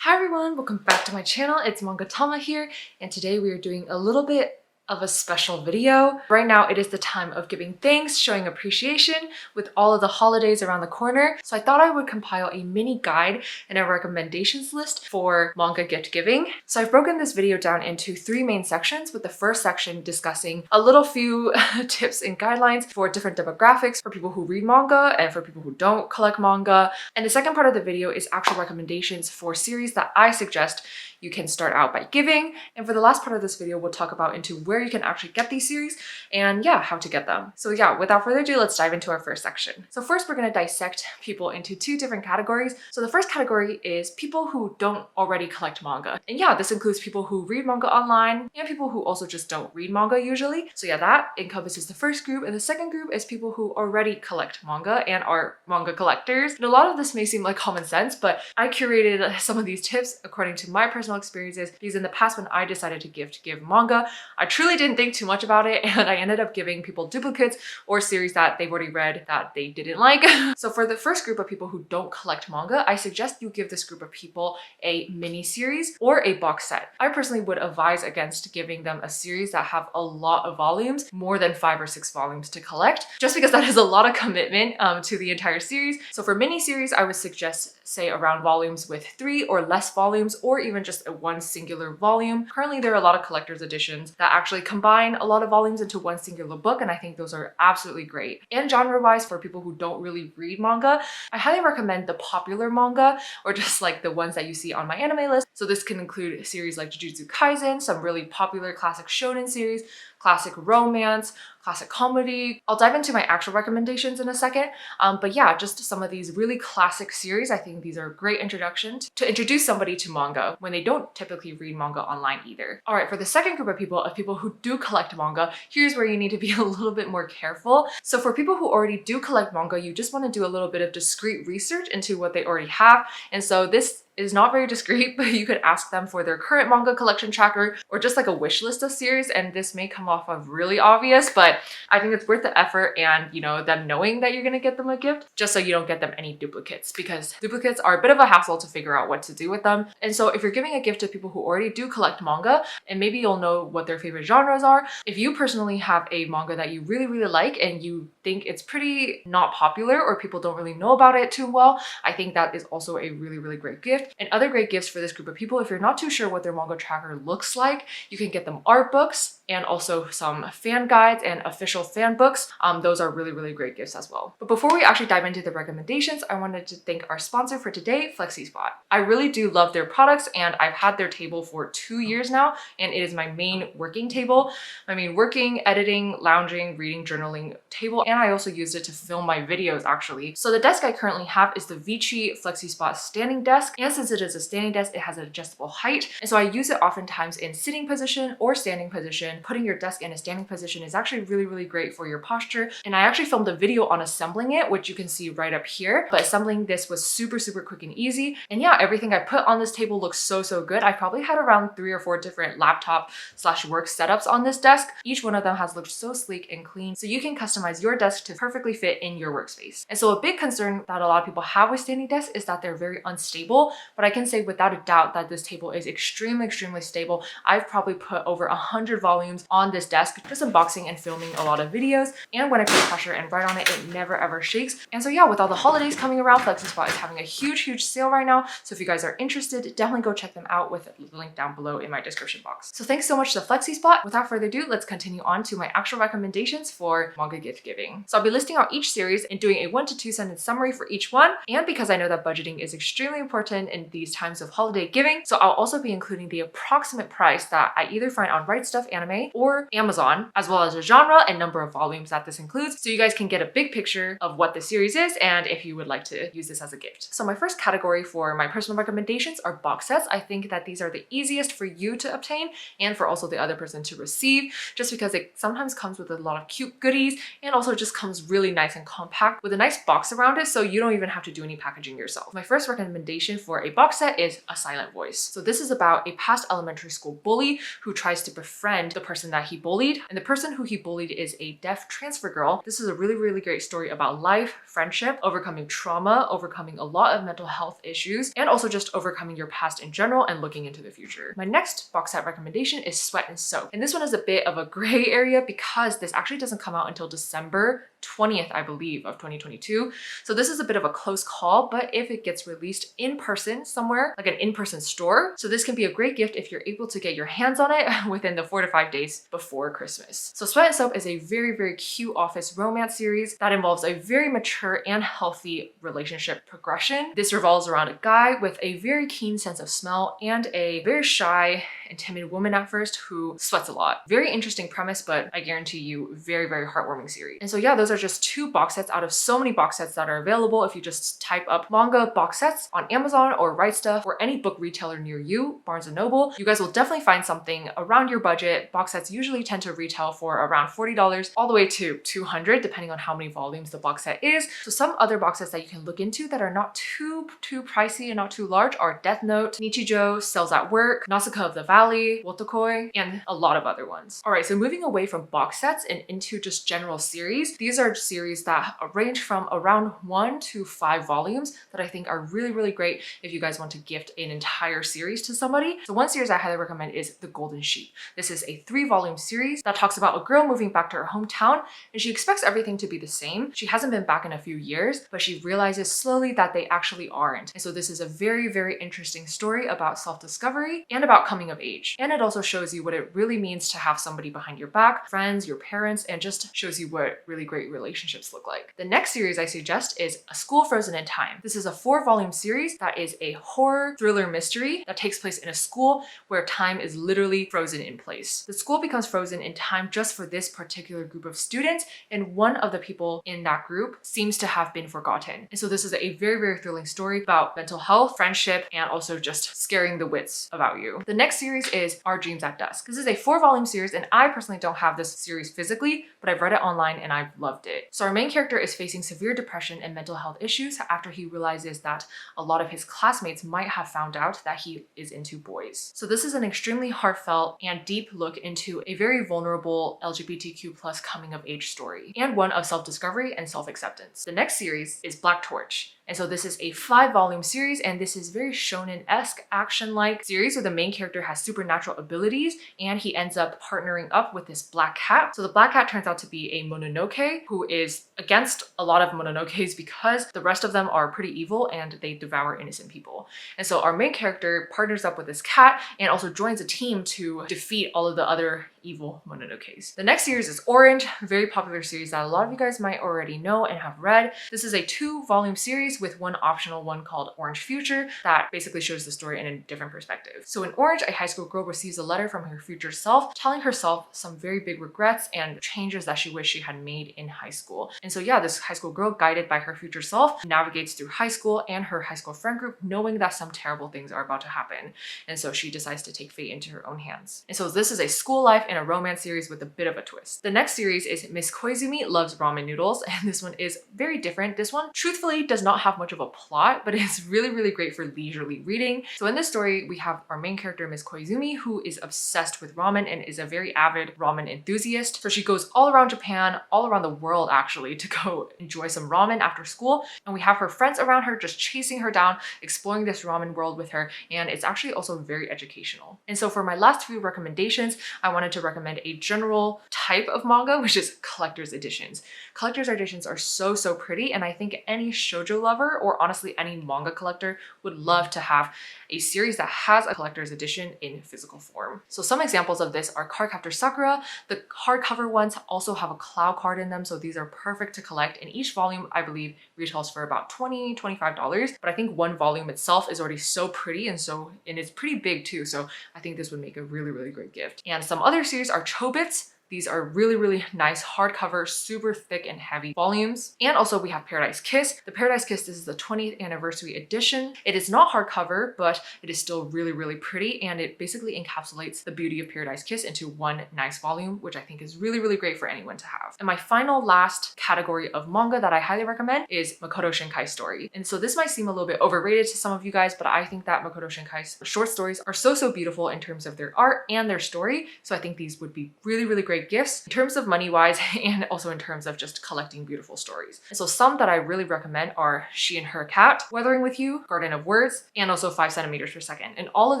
Hi everyone, welcome back to my channel. It's Manga Tama here, and today we are doing a little bit of a special video. Right now it is the time of giving thanks, showing appreciation with all of the holidays around the corner. So I thought I would compile a mini guide and a recommendations list for manga gift giving. So I've broken this video down into three main sections, with the first section discussing a little few tips and guidelines for different demographics, for people who read manga and for people who don't collect manga. And the second part of the video is actual recommendations for series that I suggest you can start out by giving. And for the last part of this video, we'll talk about into where you can actually get these series and how to get them. So without further ado, let's dive into our first section. So first, we're going to dissect people into two different categories. So the first category is people who don't already collect manga. And this includes people who read manga online and people who also just don't read manga usually. So that encompasses the first group. And the second group is people who already collect manga and are manga collectors. And a lot of this may seem like common sense, but I curated some of these tips according to my personal experiences, because in the past when I decided to give manga, I truly didn't think too much about it, and I ended up giving people duplicates or series that they've already read that they didn't like. So for the first group of people who don't collect manga, I suggest you give this group of people a mini series or a box set. I personally would advise against giving them a series that have a lot of volumes, more than 5 or 6 volumes to collect, just because that is a lot of commitment to the entire series. So for mini series, I would suggest say around volumes with 3 or less volumes, or even just a one singular volume. Currently, there are a lot of collector's editions that actually combine a lot of volumes into one singular book, and I think those are absolutely great. And genre-wise, for people who don't really read manga, I highly recommend the popular manga, or just like the ones that you see on my anime list. So this can include series like Jujutsu Kaisen, some really popular classic shonen series, classic romance, classic comedy. I'll dive into my actual recommendations in a second, but just some of these really classic series. I think these are a great introduction to introduce somebody to manga when they don't typically read manga online either. All right, for the second group of people who do collect manga, here's where you need to be a little bit more careful. So for people who already do collect manga, you just want to do a little bit of discreet research into what they already have. And so this is not very discreet, but you could ask them for their current manga collection tracker or just like a wish list of series, and this may come off of really obvious, but I think it's worth the effort and them knowing that you're gonna get them a gift, just so you don't get them any duplicates, because duplicates are a bit of a hassle to figure out what to do with them. And so if you're giving a gift to people who already do collect manga, and maybe you'll know what their favorite genres are. If you personally have a manga that you really like and you think it's pretty not popular or people don't really know about it too well, I think that is also a really great gift. And other great gifts for this group of people, if you're not too sure what their manga tracker looks like, you can get them art books and also some fan guides and official fan books. Those are really great gifts as well. But before we actually dive into the recommendations, I wanted to thank our sponsor for today, FlexiSpot. I really do love their products, and I've had their table for 2 years now, and it is my main working table. I mean, working, editing, lounging, reading, journaling table, and I also used it to film my videos actually. So the desk I currently have is the Vici FlexiSpot standing desk, and since it is a standing desk, it has an adjustable height, and so I use it oftentimes in sitting position or standing position. Putting your desk in a standing position is actually really great for your posture, and I actually filmed a video on assembling it, which you can see right up here. But assembling this was super quick and easy, and everything I put on this table looks so good. I probably had around 3 or 4 different laptop / work setups on this desk. Each one of them has looked so sleek and clean, so you can customize your desk to perfectly fit in your workspace. And so a big concern that a lot of people have with standing desks is that they're very unstable, but I can say without a doubt that this table is extremely stable. I've probably put over 100 volumes on this desk, just unboxing and filming a lot of videos, and when I put pressure and write on it, it never ever shakes. And so with all the holidays coming around, FlexiSpot is having a huge sale right now, so if you guys are interested, definitely go check them out with the link down below in my description box. So thanks so much to FlexiSpot. Without further ado, let's continue on to my actual recommendations for manga gift giving. So I'll be listing out each series and doing a 1 to 2 sentence summary for each one, and because I know that budgeting is extremely important in these times of holiday giving, so I'll also be including the approximate price that I either find on Right Stuff Anime or Amazon, as well as a genre and number of volumes that this includes, so you guys can get a big picture of what the series is and if you would like to use this as a gift. So my first category for my personal recommendations are box sets. I think that these are the easiest for you to obtain and for also the other person to receive, just because it sometimes comes with a lot of cute goodies and also just comes really nice and compact with a nice box around it, so you don't even have to do any packaging yourself. My first recommendation for a box set is A Silent Voice. So this is about a past elementary school bully who tries to befriend the person that he bullied. And the person who he bullied is a deaf transfer girl. This is a really, really great story about life, friendship, overcoming trauma, overcoming a lot of mental health issues, and also just overcoming your past in general and looking into the future. My next box set recommendation is Sweat and Soap. And this one is a bit of a gray area because this actually doesn't come out until December 20th, I believe, of 2022. So this is a bit of a close call, but if it gets released in person somewhere, like an in-person store, so this can be a great gift if you're able to get your hands on it within the 4 to 5 days before Christmas. So Sweat and Soap is a very, very cute office romance series that involves a very mature and healthy relationship progression. This revolves around a guy with a very keen sense of smell and a very shy and timid woman at first who sweats a lot. Very interesting premise, but I guarantee you, very, very heartwarming series. And so yeah, those are just 2 box sets out of so many box sets that are available. If you just type up manga box sets on Amazon or Right Stuff or any book retailer near you, Barnes & Noble, you guys will definitely find something around your budget. Box sets usually tend to retail for around $40 all the way to $200, depending on how many volumes the box set is. So some other box sets that you can look into that are not too pricey and not too large are Death Note, Nichijou, Cells at Work, Nausicaa of the Valley, Wotakoi, and a lot of other ones. All right, so moving away from box sets and into just general series, these are series that range from around 1 to 5 volumes that I think are really, really great if you guys want to gift an entire series to somebody. So one series I highly recommend is The Golden Sheep. This is a 3-volume series that talks about a girl moving back to her hometown, and she expects everything to be the same. She hasn't been back in a few years, but she realizes slowly that they actually aren't. And so this is a very, very interesting story about self-discovery and about coming of age. And it also shows you what it really means to have somebody behind your back, friends, your parents, and just shows you what really great relationships look like. The next series I suggest is A School Frozen in Time. This is a 4-volume series that is a horror thriller mystery that takes place in a school where time is literally frozen in place. The school becomes frozen in time just for this particular group of students, and one of the people in that group seems to have been forgotten. And so this is a very, very thrilling story about mental health, friendship, and also just scaring the wits about you. The next series is Our Dreams at Dusk. This is a 4-volume series, and I personally don't have this series physically, but I've read it online and I've loved it. So our main character is facing severe depression and mental health issues after he realizes that a lot of his classmates might have found out that he is into boys. So this is an extremely heartfelt and deep look into a very vulnerable LGBTQ+ coming of age story, and one of self-discovery and self-acceptance. The next series is Black Torch. And so this is a 5-volume series, and this is very shonen-esque, action-like series where the main character has supernatural abilities and he ends up partnering up with this black cat. So the black cat turns out to be a Mononoke who is against a lot of Mononokes because the rest of them are pretty evil and they devour innocent people. And so our main character partners up with this cat and also joins a team to defeat all of the other evil Mononokes. The next series is Orange, a very popular series that a lot of you guys might already know and have read. This is a 2-volume series with one optional one called Orange Future that basically shows the story in a different perspective. So in Orange, a high school girl receives a letter from her future self telling herself some very big regrets and changes that she wished she had made in high school. And so yeah, this high school girl, guided by her future self, navigates through high school and her high school friend group knowing that some terrible things are about to happen. And so she decides to take fate into her own hands. And so this is a school life and a romance series with a bit of a twist. The next series is Miss Koizumi Loves Ramen Noodles, and this one is very different. This one truthfully does not have much of a plot, but it's really, really great for leisurely reading. So in this story, we have our main character, Miss Koizumi, who is obsessed with ramen and is a very avid ramen enthusiast. So she goes all around Japan, all around the world actually, to go enjoy some ramen after school. And we have her friends around her just chasing her down, exploring this ramen world with her. And it's actually also very educational. And so for my last few recommendations, I wanted to recommend a general type of manga, which is collector's editions. Collector's editions are so, so pretty. And I think any shoujo lover, or honestly any manga collector, would love to have a series that has a collector's edition in physical form. So some examples of this are Cardcaptor Sakura. The hardcover ones also have a cloud card in them, so these are perfect to collect. And each volume, I believe, retails for about $20, $25. But I think one volume itself is already so pretty, and it's pretty big too. So I think this would make a really, really great gift. And some other series are Chobits. These are really, really nice hardcover, super thick and heavy volumes. And also we have Paradise Kiss. The Paradise Kiss, this is the 20th anniversary edition. It is not hardcover, but it is still really, really pretty. And it basically encapsulates the beauty of Paradise Kiss into one nice volume, which I think is really, really great for anyone to have. And my final last category of manga that I highly recommend is Makoto Shinkai's story. And so this might seem a little bit overrated to some of you guys, but I think that Makoto Shinkai's short stories are so, so beautiful in terms of their art and their story. So I think these would be really, really great gifts in terms of money wise and also in terms of just collecting beautiful stories. And so some that I really recommend are She and Her Cat, Weathering with You, Garden of Words, and also 5 centimeters per second. And all of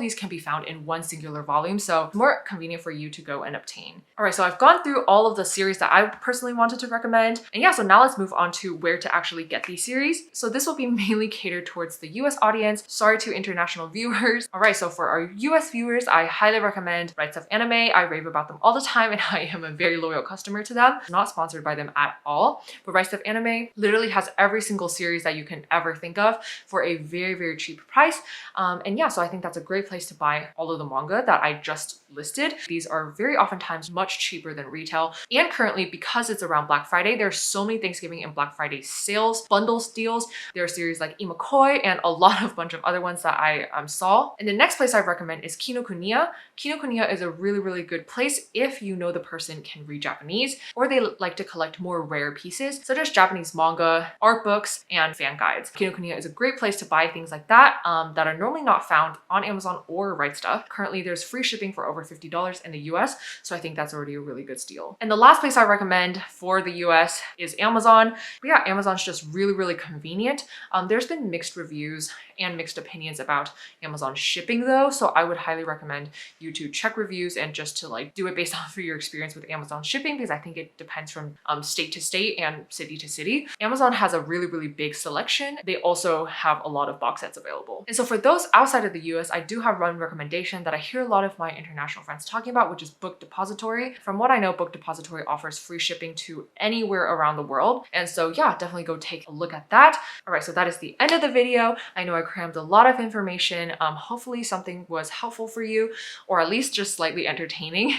these can be found in one singular volume, so it's more convenient for you to go and obtain. All right, so I've gone through all of the series that I personally wanted to recommend. And yeah, so now let's move on to where to actually get these series. So this will be mainly catered towards the US audience. Sorry to international viewers. All right, so for our US viewers, I highly recommend Right Stuff Anime. I rave about them all the time and I am a very loyal customer to them. Not sponsored by them at all, but Right Stuff Anime literally has every single series that you can ever think of for a very, very cheap price. And yeah, so I think that's a great place to buy all of the manga that I just listed. These are very oftentimes much cheaper than retail. And currently, because it's around Black Friday, there's so many Thanksgiving and Black Friday sales, bundles, deals. There are series like Imakoi and a bunch of other ones that I saw. And the next place I recommend is Kinokuniya. Kinokuniya is a really, really good place if you know the person can read Japanese or they like to collect more rare pieces, such as Japanese manga, art books, and fan guides. Kinokuniya is a great place to buy things like that that are normally not found on Amazon or Right Stuff. Currently, there's free shipping for over $50 in the US, so I think that's already a really good steal. And the last place I recommend for the US is Amazon. But yeah, Amazon's just really, really convenient. There's been mixed reviews and mixed opinions about Amazon shipping though, so I would highly recommend you to check reviews and just to like do it based off of your experience with Amazon shipping, because I think it depends from state to state and city to city. Amazon has a really, really big selection. They also have a lot of box sets available. And so for those outside of the US, I do have one recommendation that I hear a lot of my international friends talking about, which is Book Depository. From what I know, Book Depository offers free shipping to anywhere around the world. And so yeah, definitely go take a look at that. All right, so that is the end of the video. I know I crammed a lot of information. Hopefully something was helpful for you, or at least just slightly entertaining,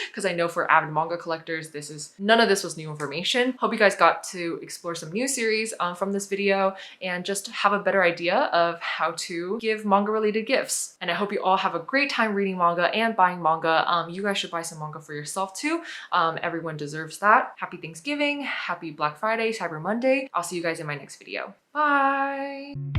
because I know for avid manga collectors, none of this was new information. Hope you guys got to explore some new series from this video and just have a better idea of how to give manga related gifts. And I hope you all have a great time reading manga and buying manga. You guys should buy some manga for yourself too. Everyone deserves that. Happy Thanksgiving, happy Black Friday, Cyber Monday. I'll see you guys in my next video. Bye!